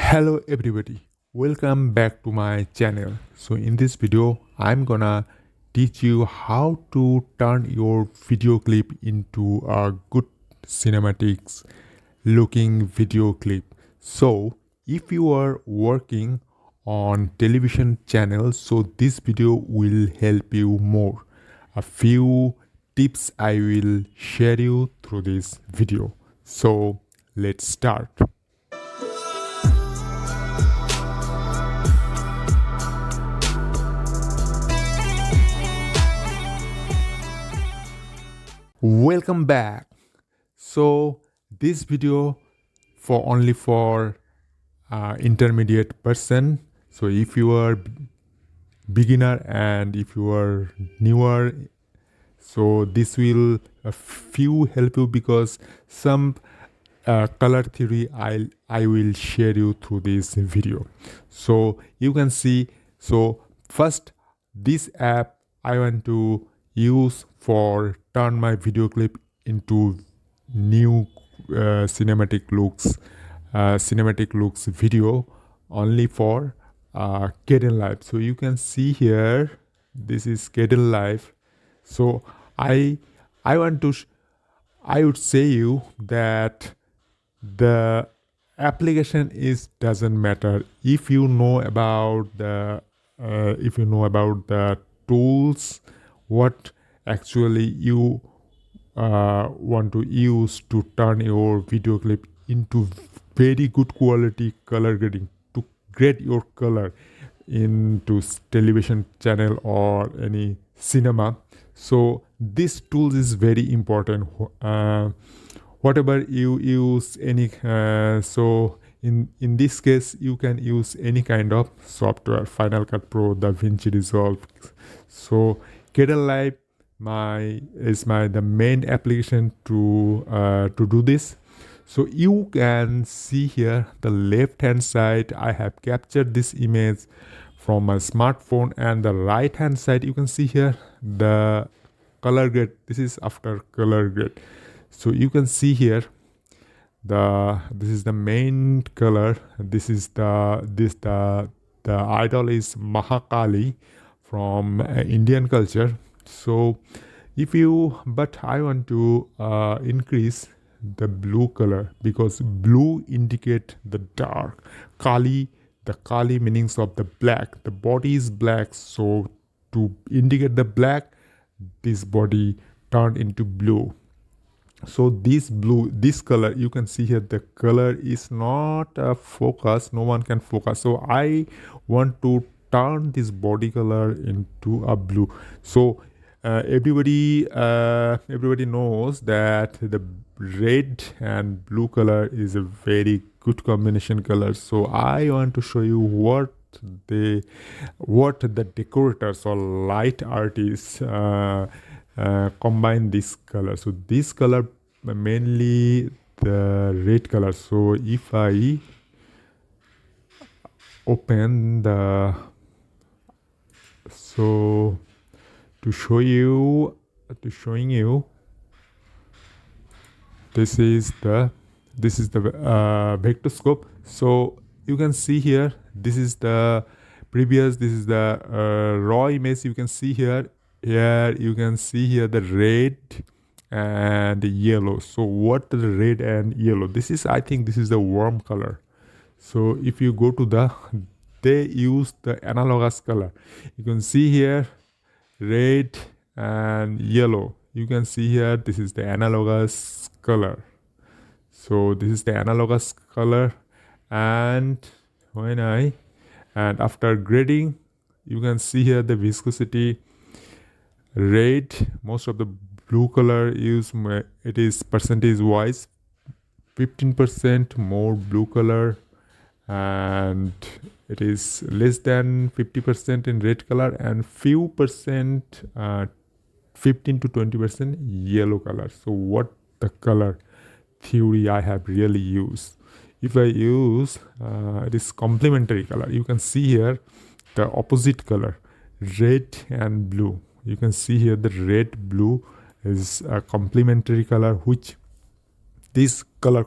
Hello everybody, welcome back to my channel. So in this video I'm gonna teach you how to turn your video clip into a good cinematics looking video clip. So if you are working on television channels, so this video will help you more. A few tips I will share you through this video. So let's start. Welcome back. So this video for intermediate person. So if you are beginner and if you are newer, so this will a few help you because some color theory I will share you through this video. So you can see. So first, this app I want to use for turn my video clip into new cinematic looks video only for Kdenlive. So you can see here, this is Kdenlive. So I want to I would say you that the application is doesn't matter if you know about the tools what actually you want to use to turn your video clip into very good quality color grading to grade your color into television channel or any cinema. So this tool is very important. Whatever you use any so in this case you can use any kind of software, Final Cut Pro, DaVinci Resolve. So Kdenlive is the main application to do this. So you can see here the left hand side I have captured this image from my smartphone, and the right hand side you can see here the color grade. This is after color grade. So you can see here this is the main color. This is the idol is Mahakali from Indian culture. So but I want to increase the blue color because blue indicate the dark. The Kali meanings of the black. The body is black, so to indicate the black, this body turned into blue. So this color, you can see here the color is not focus, no one can focus. So I want to turn this body color into a blue. So everybody knows that the red and blue color is a very good combination color. So I want to show you what the decorators or light artists combine this color. So this color mainly the red color. So if I open the to showing you this is the vectorscope. So you can see here this is the raw image. You can see here you can see here the red and the yellow. So what the red and yellow, I think this is the warm color. So if you go to they use the analogous color. You can see here red and yellow. You can see here this is the analogous color. So this is the analogous color, and after grading you can see here the viscosity red. Most of the blue color it is percentage wise 15% more blue color, and it is less than 50% in red color, and few percent 15 to 20% yellow color. So what the color theory I have really used? If I use it is complementary color. You can see here the opposite color, red and blue. You can see here the red blue is a complementary color, which this color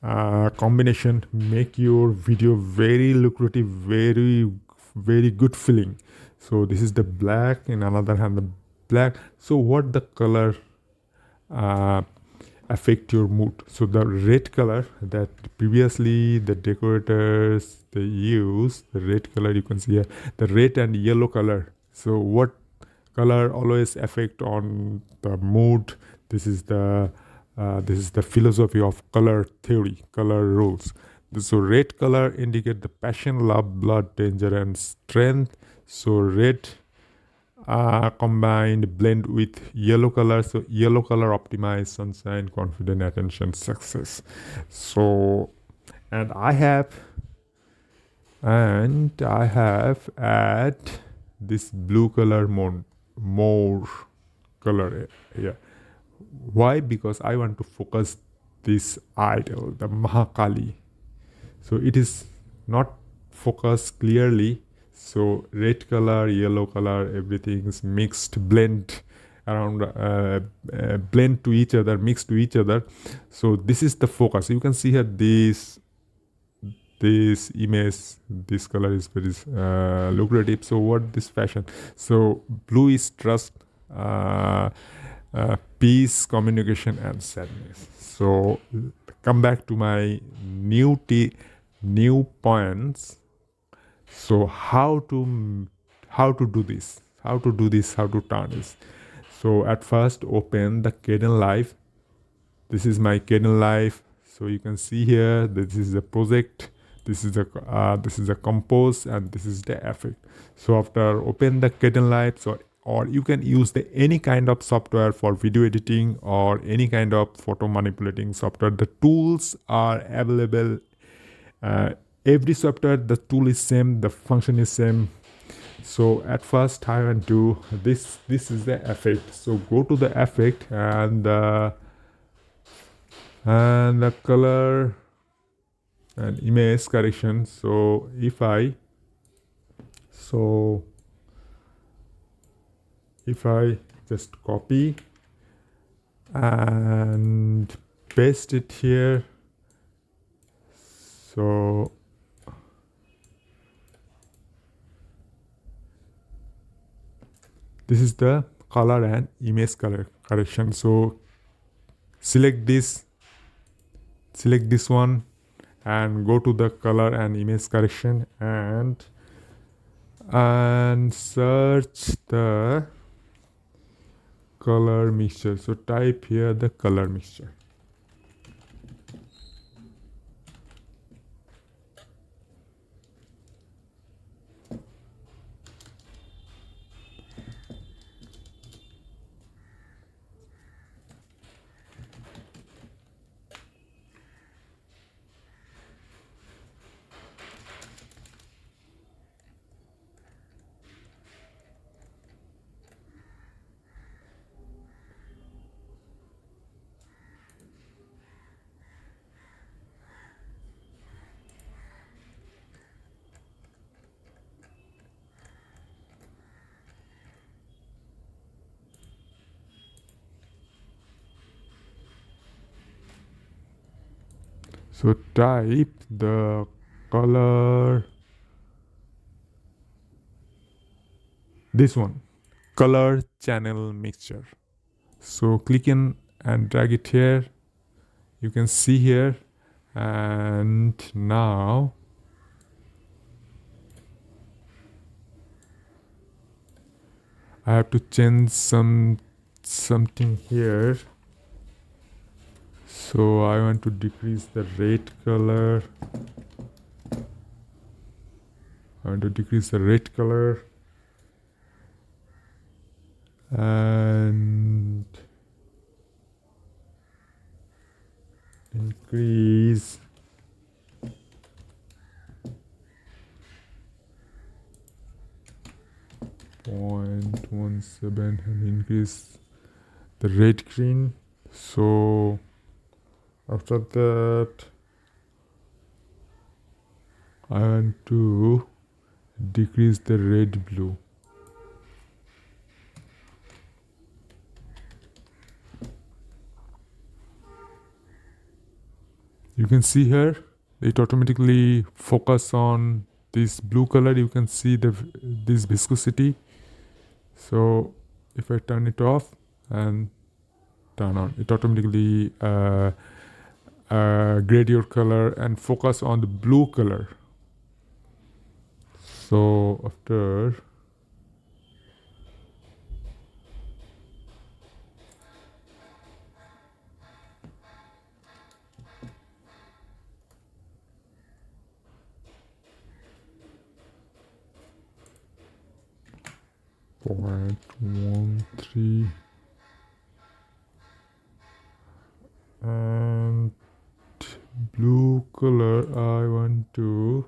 combination make your video very lucrative, very good feeling. So this is the black, in another hand the black. So what the color uh, affect your mood? So the red color that previously the decorators they use, the red color you can see here, the red and yellow color. So what color always affect on the mood? This is the philosophy of color theory, color rules. So red color indicate the passion, love, blood, danger, and strength. So red combined blend with yellow color. So yellow color optimize sunshine, confident, attention, success. So and I have add this blue color more color. Yeah. Why? Because I want to focus this idol, the Mahakali. So it is not focused clearly. So red color, yellow color, everything is mixed, blend around, blend to each other, mixed to each other. So this is the focus. You can see here this image, this color is very lucrative. So what this fashion? So blue is trust, peace, communication, and sadness. So come back to my new points. So how to do this? How to do this? How to turn this? So at first, open the Kdenlive. This is my Kdenlive. So you can see here that this is the project. This is the compose, and this is the effect. So after open the Kdenlive, or you can use any kind of software for video editing or any kind of photo manipulating software. The tools are available. Every software, the tool is same, the function is same. So at first I want to this is the effect. So go to the effect and the color and image correction. So if I just copy and paste it here, so this is the color and image color correction. So select this one and go to the color and image correction and search the color mixture. So type here the color mixture. So type the color, this one, color channel mixture. So click in and drag it here. You can see here, and now I have to change something here. So I want to decrease the red color. And increase .17 and increase the red green. So after that I want to decrease the red blue. You can see here it automatically focus on this blue color. You can see this viscosity. So if I turn it off and turn on, it automatically grade your color and focus on the blue color. So after point 1 3 and blue color, I want to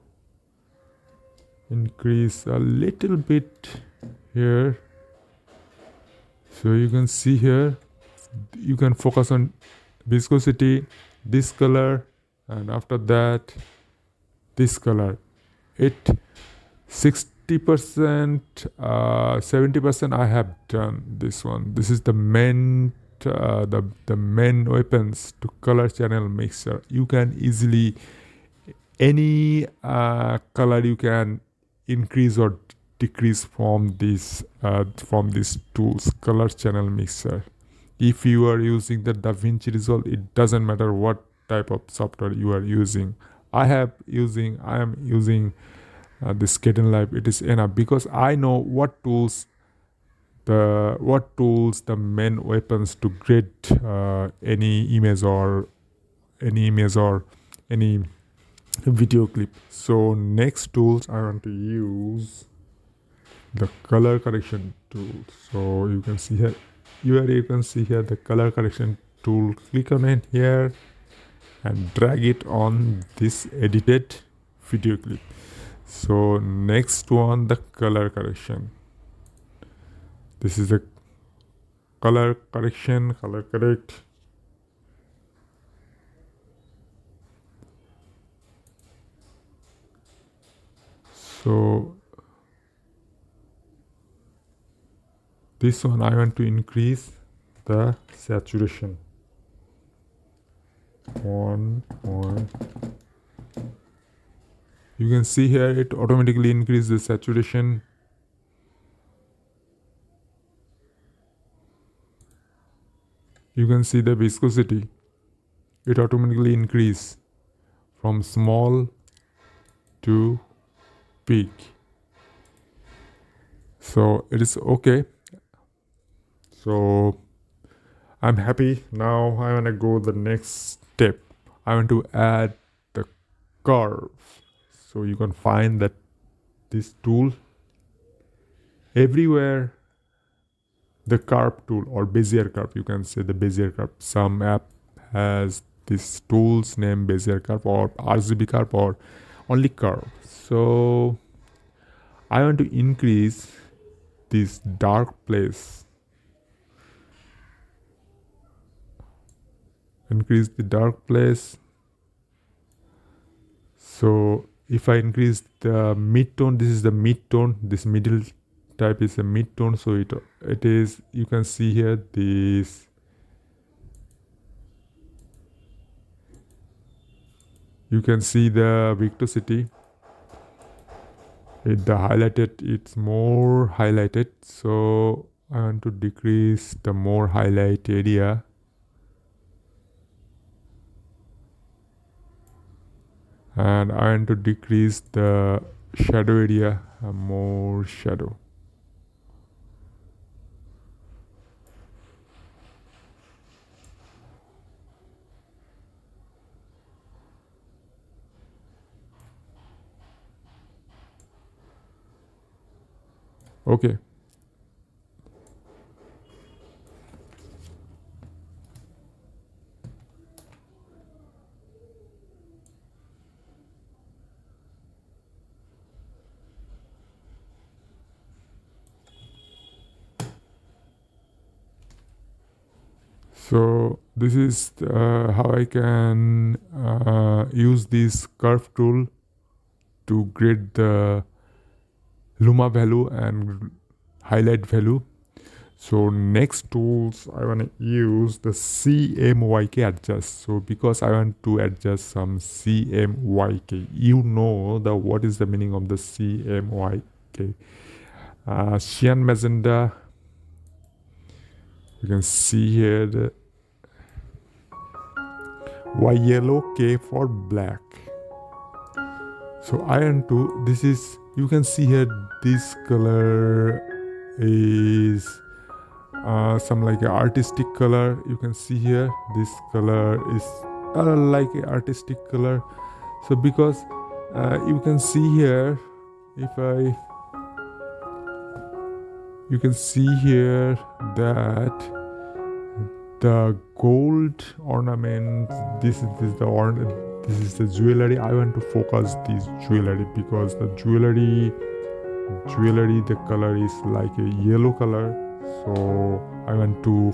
increase a little bit here. So you can see here, you can focus on viscosity, this color, and after that this color. It 60%, 70% I have done this one. This is the main the main weapons to color channel mixer. You can easily any color you can increase or decrease from this tools color channel mixer. If you are using the DaVinci Resolve, it doesn't matter what type of software you are using. I am using this Kdenlive. It is enough because I know what tools the main weapons to grade any image or any video clip. So next tools I want to use the color correction tool. So you can see here the color correction tool. Click on it here and drag it on this edited video clip. So next one, the color correction. This is the color correction, color correct. So this one I want to increase the saturation. 1 point. You can see here it automatically increases the saturation. You can see the viscosity. It automatically increase from small to big. So it is okay. So I'm happy. Now I want to go the next step. I want to add the curve. So you can find that this tool everywhere, the curve tool or Bezier curve, you can say the Bezier curve. Some app has this tools named Bezier curve or RGB curve or only curve. So I want to increase this dark place. Increase the dark place. So if I increase the mid-tone, this is the mid-tone, this middle type is a mid-tone. So it is, you can see here this, you can see the viscosity. The highlighted, it's more highlighted. So I want to decrease the more highlight area. And I want to decrease the shadow area, more shadow. Okay. So this is how I can use this curve tool to grade the luma value and highlight value. So next tools I want to use the CMYK adjust. So because I want to adjust some CMYK, you know the what is the meaning of the CMYK. Cyan magenta, you can see here the Y yellow, K for black. So I want to, this is, you can see here this color is some like a artistic color. You can see here this color is like a artistic color. So because you can see here, you can see here that the gold ornament, this is the jewelry. I want to focus this jewelry because the jewelry the color is like a yellow color. So I want to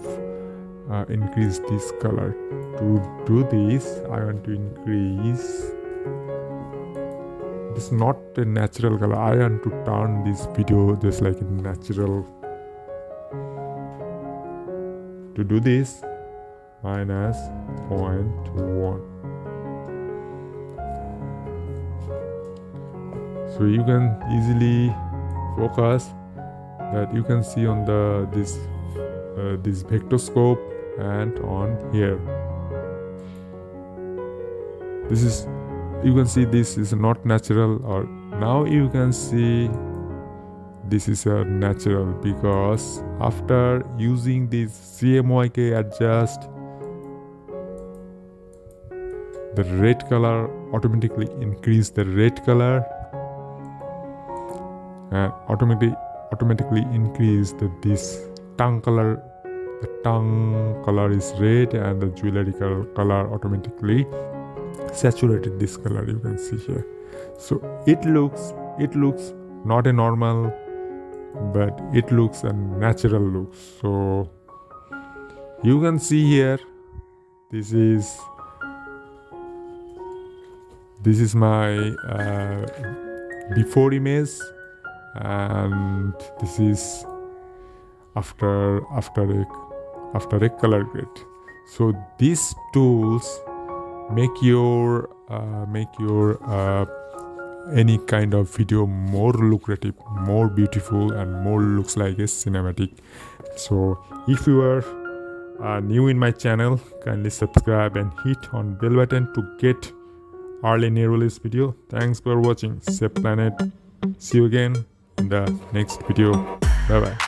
increase this color. To do this, I want to increase. It's not a natural color. I want to turn this video just like a natural. To do this, minus 0.1. So you can easily focus that you can see on the this vectorscope and on here. This is, you can see this is not natural, or now you can see this is a natural because after using this CMYK adjust, the red color automatically increase the red color and automatically increase this tongue color. The tongue color is red and the jewelry color automatically saturated this color, you can see here. So it looks not a normal, but it looks a natural look. So you can see here, this is my before image, and this is after a color grade. So these tools make your any kind of video more lucrative, more beautiful, and more looks like a cinematic. So if you are new in my channel, kindly subscribe and hit on bell button to get early new release video. Thanks for watching. Save planet. See you again in the next video. Bye bye.